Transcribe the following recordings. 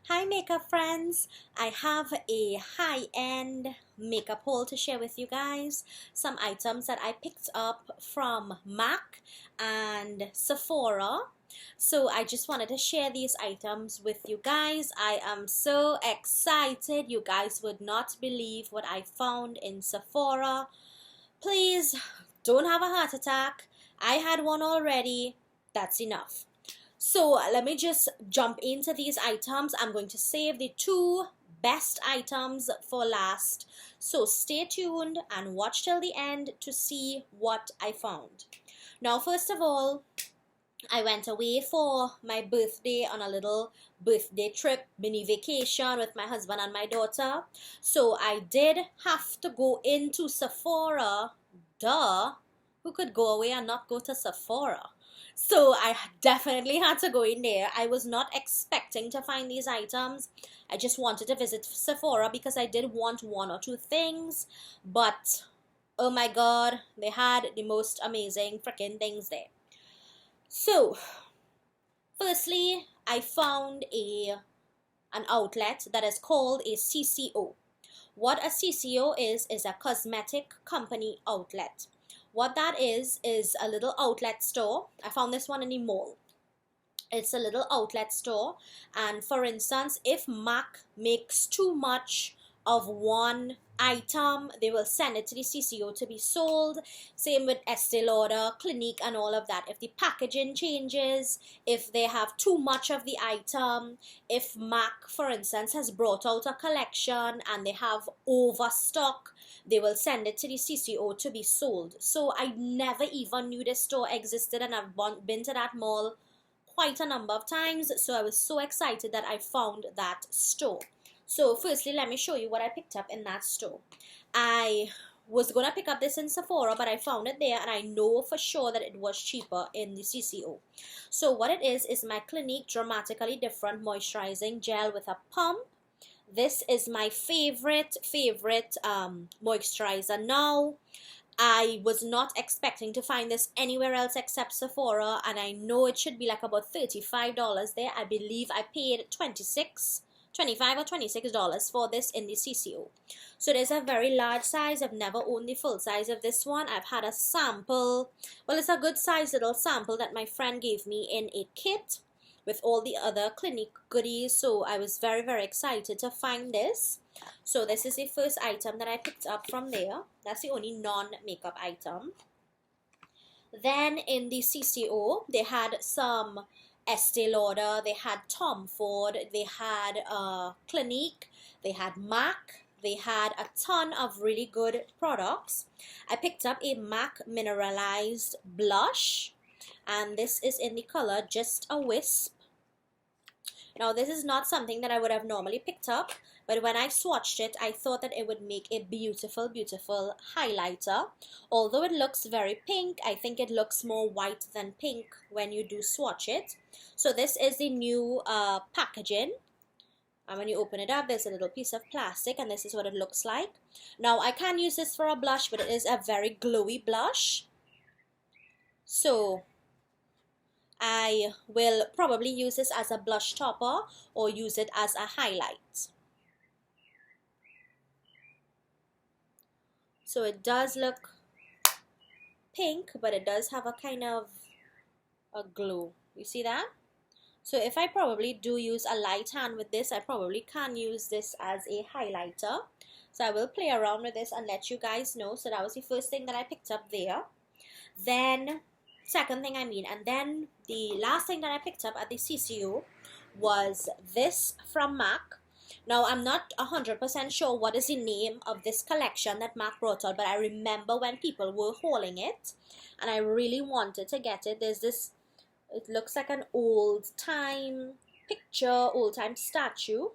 Hi makeup friends, I have a high-end makeup haul to share with you guys. Some items that I picked up from MAC and Sephora. So I just wanted to share these items with you guys. I am so excited. You guys would not believe what I found in Sephora. Please don't have a heart attack. I had one already. That's enough. So let me just jump into these items. I'm going to save the two best items for last. So stay tuned and watch till the end to see what I found. Now, first of all, I went away for my birthday on a little birthday trip, mini vacation with my husband and my daughter. So I did have to go into Sephora. Duh. Who could go away and not go to Sephora? So I definitely had to go in there. I was not expecting to find these items. I just wanted to visit Sephora because I did want one or two things. But, oh my god, they had the most amazing freaking things there. So, firstly, I found an outlet that is called a CCO. What a CCO is a cosmetic company outlet. What that is a little outlet store. I found this one in the mall. It's a little outlet store, and for instance, if MAC makes too much of one item, they will send it to the CCO to be sold. Same with Estee Lauder, Clinique, and all of that. If the packaging changes, if they have too much of the item, if MAC, for instance, has brought out a collection and they have overstock, they will send it to the CCO to be sold. So I never even knew this store existed, and I've been to that mall quite a number of times. So I was so excited that I found that store. So firstly, let me show you what I picked up in that store. I was going to pick up this in Sephora, but I found it there, and I know for sure that it was cheaper in the CCO. So what it is my Clinique Dramatically Different Moisturizing Gel with a pump. This is my favorite moisturizer now. I was not expecting to find this anywhere else except Sephora, and I know it should be like about $35 there. I believe I paid $25 or $26 for this in the CCO. So there's a very large size. I've never owned the full size of this one. I've had a sample. Well, it's a good size little sample that my friend gave me in a kit with all the other Clinique goodies. So I was very excited to find this. So this is the first item that I picked up from there. That's the only non-makeup item. Then in the CCO, they had some Estee Lauder, they had Tom Ford, they had Clinique, they had MAC, they had a ton of really good products. I picked up a MAC mineralized blush, and this is in the color Just a Wisp. Now this is not something that I would have normally picked up, but when I swatched it, I thought that it would make a beautiful highlighter. Although it looks very pink, I think it looks more white than pink when you do swatch it. So this is the new packaging. And when you open it up, there's a little piece of plastic, and this is what it looks like. Now I can use this for a blush, but it is a very glowy blush. So I will probably use this as a blush topper or use it as a highlight. So it does look pink, but it does have a kind of a glow. You see that? So if I probably do use a light hand with this, I probably can use this as a highlighter. So I will play around with this and let you guys know. So that was the first thing that I picked up there. Then and then the last thing that I picked up at the CCO was this from MAC. Now I'm not 100% sure what is the name of this collection that MAC brought out, but I remember when people were hauling it, and I really wanted to get it. There's this, it looks like an old time picture, old time statue.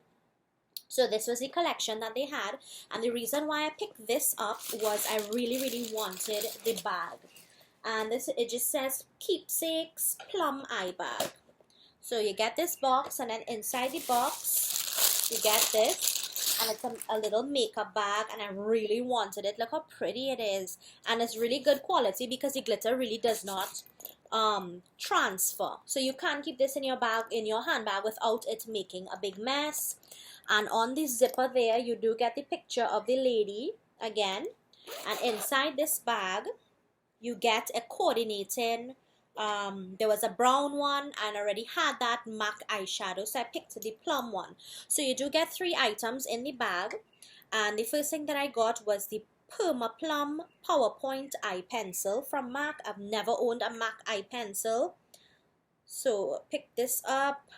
So this was the collection that they had, and the reason why I picked this up was I really wanted the bag. And this, it just says Keepsakes Plum Eye Bag. So you get this box, and then inside the box you get this, and it's a little makeup bag, and I really wanted it. Look how pretty it is, and it's really good quality because the glitter really does not transfer. So you can't keep this in your bag, in your handbag, without it making a big mess. And on the zipper there, you do get the picture of the lady again. And inside this bag, you get a coordinating, there was a brown one, and I already had that MAC eyeshadow, so I picked the plum one. So you do get 3 items in the bag. And the first thing that I got was the Perma Plum PowerPoint eye pencil from MAC. I've never owned a MAC eye pencil, so pick this up.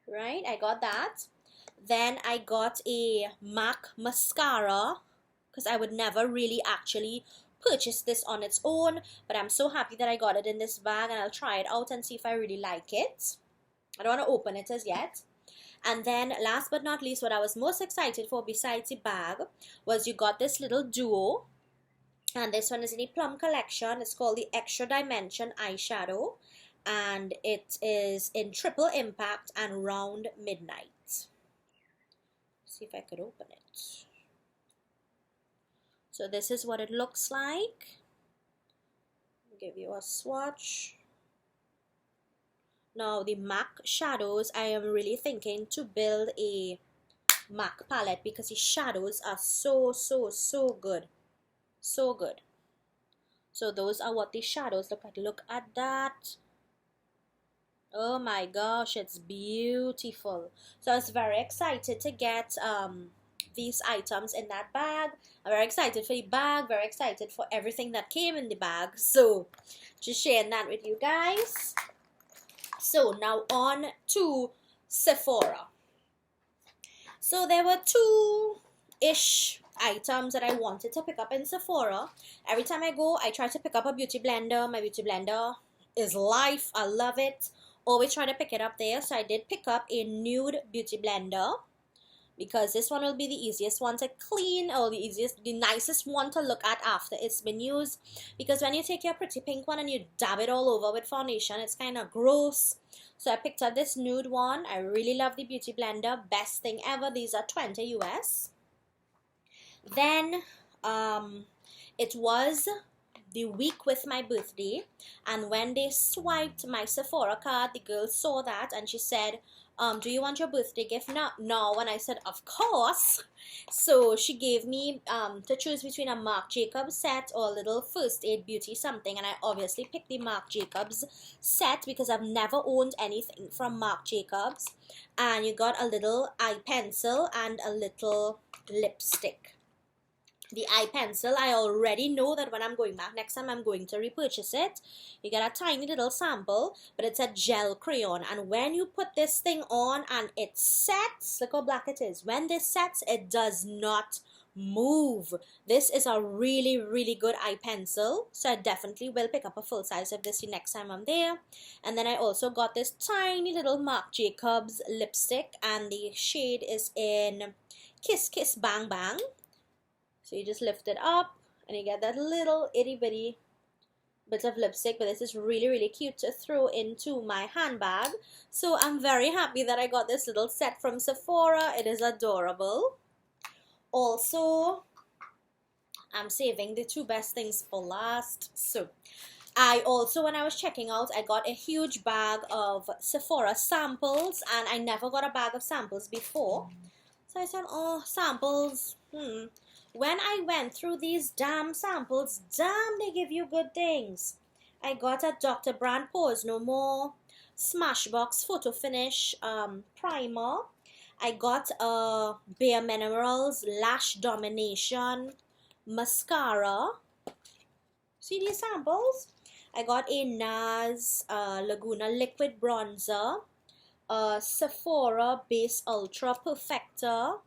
Right, I got that. Then I got a MAC mascara, because I would never really actually purchase this on its own, but I'm so happy that I got it in this bag, and I'll try it out and see if I really like it. I don't want to open it as yet. And then last but not least, what I was most excited for besides the bag was you got this little duo, and this one is in the Plum collection. It's called the Extra Dimension eyeshadow, and it is in Triple Impact and Round Midnight. See if I could open it. So this is what it looks like. I'll give you a swatch. Now the MAC shadows, I am really thinking to build a MAC palette because the shadows are so good. So good. So those are what the shadows look like. Look at that. Oh my gosh, it's beautiful. So I was very excited to get these items in that bag. I'm very excited for the bag, very excited for everything that came in the bag. So just sharing that with you guys. So now on to Sephora. So there were 2-ish items that I wanted to pick up in Sephora. Every time I go, I try to pick up a beauty blender. My beauty blender is life. I love it. Always try to pick it up there. So I did pick up a nude beauty blender, because this one will be the easiest one to clean, or the nicest one to look at after it's been used. Because when you take your pretty pink one and you dab it all over with foundation, it's kind of gross. So I picked up this nude one. I really love the beauty blender. Best thing ever. These are 20 US. Then it was the week with my birthday, and when they swiped my Sephora card, the girl saw that and she said, do you want your birthday gift now? No. And I said, of course. So she gave me to choose between a Marc Jacobs set or a little First Aid Beauty something, and I obviously picked the Marc Jacobs set because I've never owned anything from Marc Jacobs. And you got a little eye pencil and a little lipstick. The eye pencil, I already know that when I'm going back next time, I'm going to repurchase it. You get a tiny little sample, but it's a gel crayon. And when you put this thing on and it sets, look how black it is. When this sets, it does not move. This is a really good eye pencil. So I definitely will pick up a full size of this the next time I'm there. And then I also got this tiny little Marc Jacobs lipstick, and the shade is in Kiss Kiss Bang Bang. So you just lift it up and you get that little itty bitty bit of lipstick, but this is really cute to throw into my handbag. So I'm very happy that I got this little set from Sephora. It is adorable. Also, I'm saving the 2 best things for last. So I also, when I was checking out, I got a huge bag of Sephora samples, and I never got a bag of samples before. So I said, oh, samples, When I went through these damn samples, damn, they give you good things. I got a Dr. Brand Pose No More Smashbox Photo Finish primer. I got a Bare Minerals Lash Domination mascara. See these samples? I got a NARS Laguna Liquid Bronzer, a Sephora Base Ultra Perfector.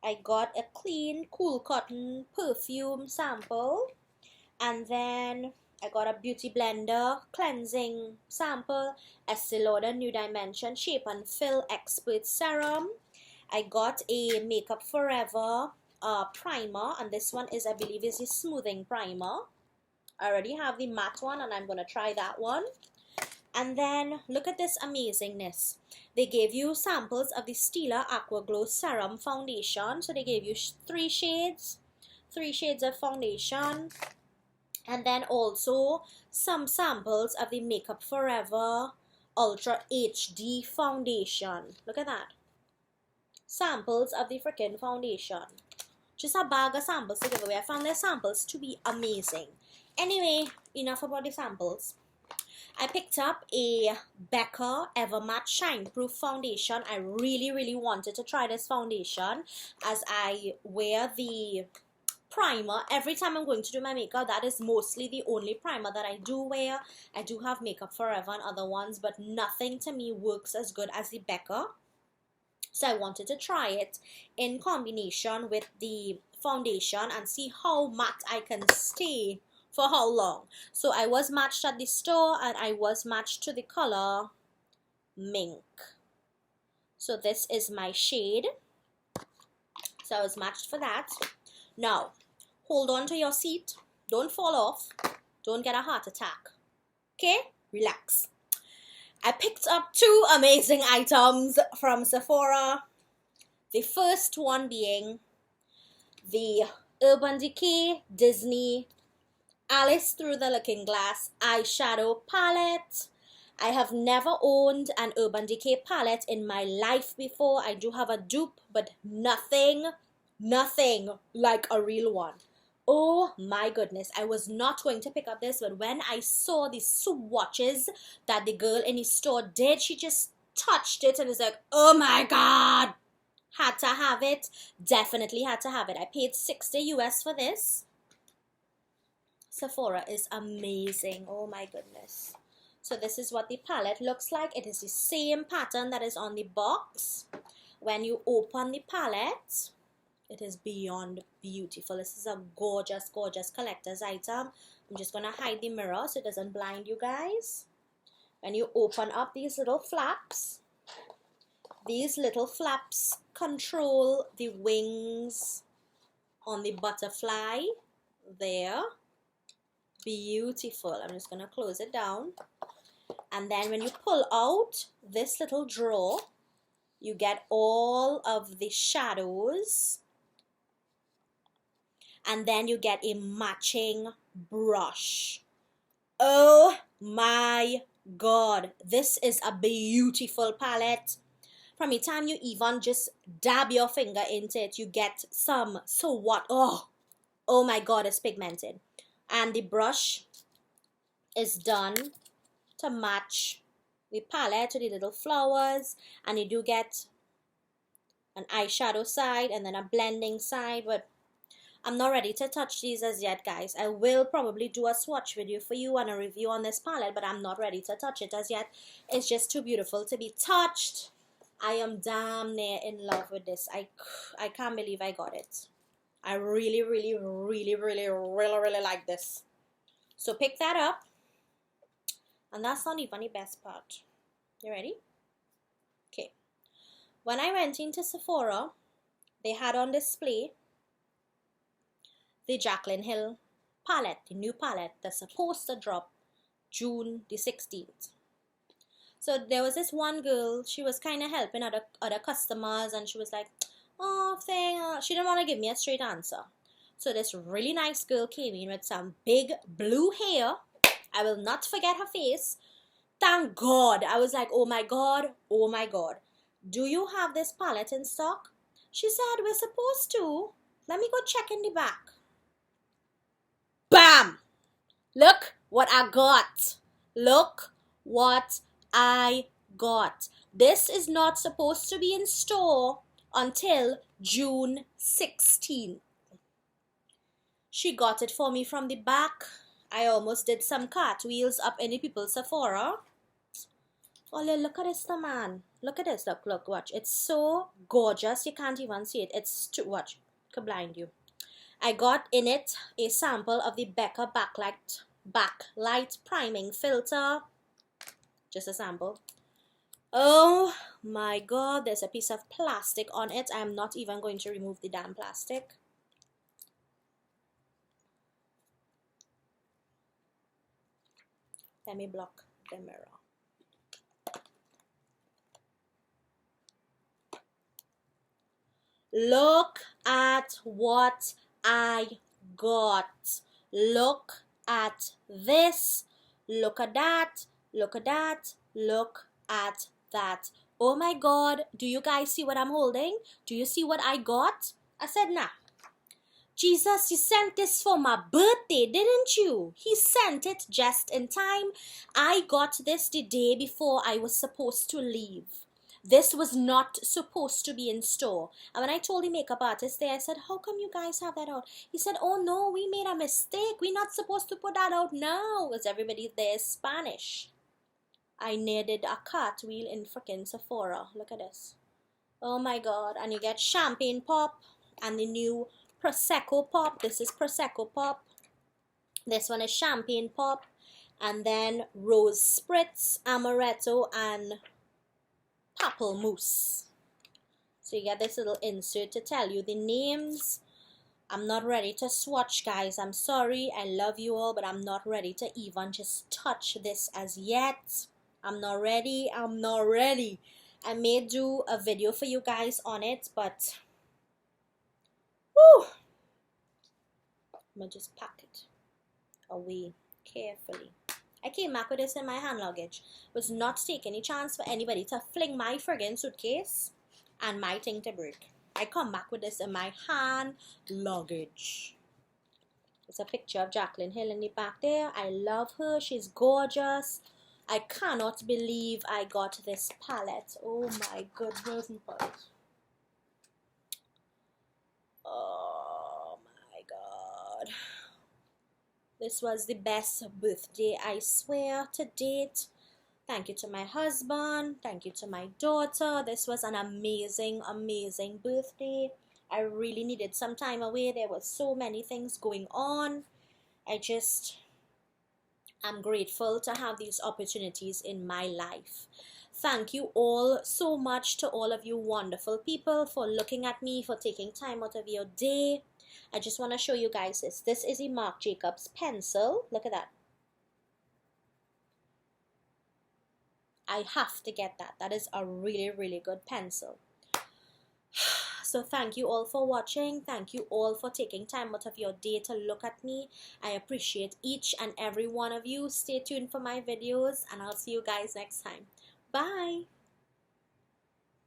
I got a clean Cool Cotton perfume sample, and then I got a Beauty Blender cleansing sample, Estee Lauder New Dimension Shape and Fill Expert Serum. I got a Makeup Forever primer, and this one is, I believe, is a smoothing primer. I already have the matte one, and I'm going to try that one. And then look at this amazingness. They gave you samples of the Stila Aqua Glow Serum Foundation. So they gave you 3 shades. 3 shades of foundation, and then also some samples of the Makeup Forever Ultra HD foundation. Look at that. Samples of the freaking foundation. Just a bag of samples to give away. I found their samples to be amazing. Anyway, enough about the samples. I picked up a Becca Evermatte Shine Proof foundation. I really wanted to try this foundation as I wear the primer every time I'm going to do my makeup. That is mostly the only primer that I do wear. I do have Makeup Forever and other ones, but nothing to me works as good as the Becca. So I wanted to try it in combination with the foundation and see how matte I can stay for how long. So I was matched at the store and I was matched to the color Mink. So this is my shade. So I was matched for that. Now, hold on to your seat. Don't fall off. Don't get a heart attack. Okay? Relax. I picked up 2 amazing items from Sephora. The first one being the Urban Decay Disney Alice Through the Looking Glass eyeshadow palette. I have never owned an Urban Decay palette in my life before. I do have a dupe, but nothing like a real one. Oh my goodness, I was not going to pick up this, but when I saw the swatches that the girl in the store did, she just touched it and was like, oh my god, had to have it. Definitely had to have it. I paid $60 US for this. Sephora is amazing. Oh my goodness. So this is what the palette looks like. It is the same pattern that is on the box. When you open the palette, it is beyond beautiful. This is a gorgeous collector's item. I'm just going to hide the mirror so it doesn't blind you guys. When you open up these little flaps control the wings on the butterfly. There. Beautiful. I'm just going to close it down. And then when you pull out this little drawer, you get all of the shadows. And then you get a matching brush. Oh my god. This is a beautiful palette. From the time you even just dab your finger into it, you get some, so what? Oh my god, it's pigmented. And the brush is done to match the palette to the little flowers. And you do get an eyeshadow side and then a blending side, but I'm not ready to touch these as yet, guys. I will probably do a swatch video for you and a review on this palette, but I'm not ready to touch it as yet. It's just too beautiful to be touched. I am damn near in love with this. I can't believe I got it. I really like this. So pick that up. And that's not even the best part. You ready? Okay. When I went into Sephora, they had on display the Jaclyn Hill palette, the new palette that's supposed to drop June the 16th. So there was this one girl, she was kind of helping other customers, and she was like, she didn't want to give me a straight answer. So this really nice girl came in with some big blue hair. I will not forget her face. Thank God. I was like, oh my god. Do you have this palette in stock? She said, we're supposed to. Let me go check in the back. Bam! Look what I got. Look what I got. This is not supposed to be in store until June 16th. She got it for me from the back. I almost did some cartwheels up in the people's Sephora. Oh, look at this, man. Look at this. Look, watch. It's so gorgeous. You can't even see it. It's too, watch. Could blind you. I got in it a sample of the Becca backlight priming filter. Just a sample. Oh my god, there's a piece of plastic on it. I'm not even going to remove the damn plastic. Let me block the mirror. Look at what I got. Look at this. Look at that. Look at that. Look at that. Oh my God. Do you guys see what I'm holding? Do you see what I got? I said, nah. Jesus, you sent this for my birthday, didn't you? He sent it just in time. I got this the day before I was supposed to leave. This was not supposed to be in store. And when I told the makeup artist there, I said, how come you guys have that out? He said, oh no, we made a mistake. We're not supposed to put that out now. Because everybody there is Spanish. I needed a cartwheel in freaking Sephora. Look at this. Oh my God. And you get champagne pop and the new Prosecco pop. This is Prosecco pop. This one is champagne pop. And then rose spritz, amaretto, and pamplemousse. So you get this little insert to tell you the names. I'm not ready to swatch, guys. I'm sorry. I love you all, but I'm not ready to even just touch this as yet. I'm not ready. I'm not ready. I may do a video for you guys on it, but whew, I'm gonna just pack it away carefully. I came back with this in my hand luggage. Was not taking any chance for anybody to fling my friggin' suitcase and my thing to break. I come back with this in my hand luggage. It's a picture of Jaclyn Hill in the back there. I love her. She's gorgeous. I cannot believe I got this palette. Oh my goodness. Oh my God. This was the best birthday, I swear, to date. Thank you to my husband. Thank you to my daughter. This was an amazing, amazing birthday. I really needed some time away. There were so many things going on. I'm grateful to have these opportunities in my life. Thank you all so much to all of you wonderful people for looking at me, for taking time out of your day. I just want to show you guys this. This is a Marc Jacobs pencil. Look at that. I have to get that. That is a really, really good pencil. So thank you all for watching. Thank you all for taking time out of your day to look at me. I appreciate each and every one of you. Stay tuned for my videos, and I'll see you guys next time. Bye.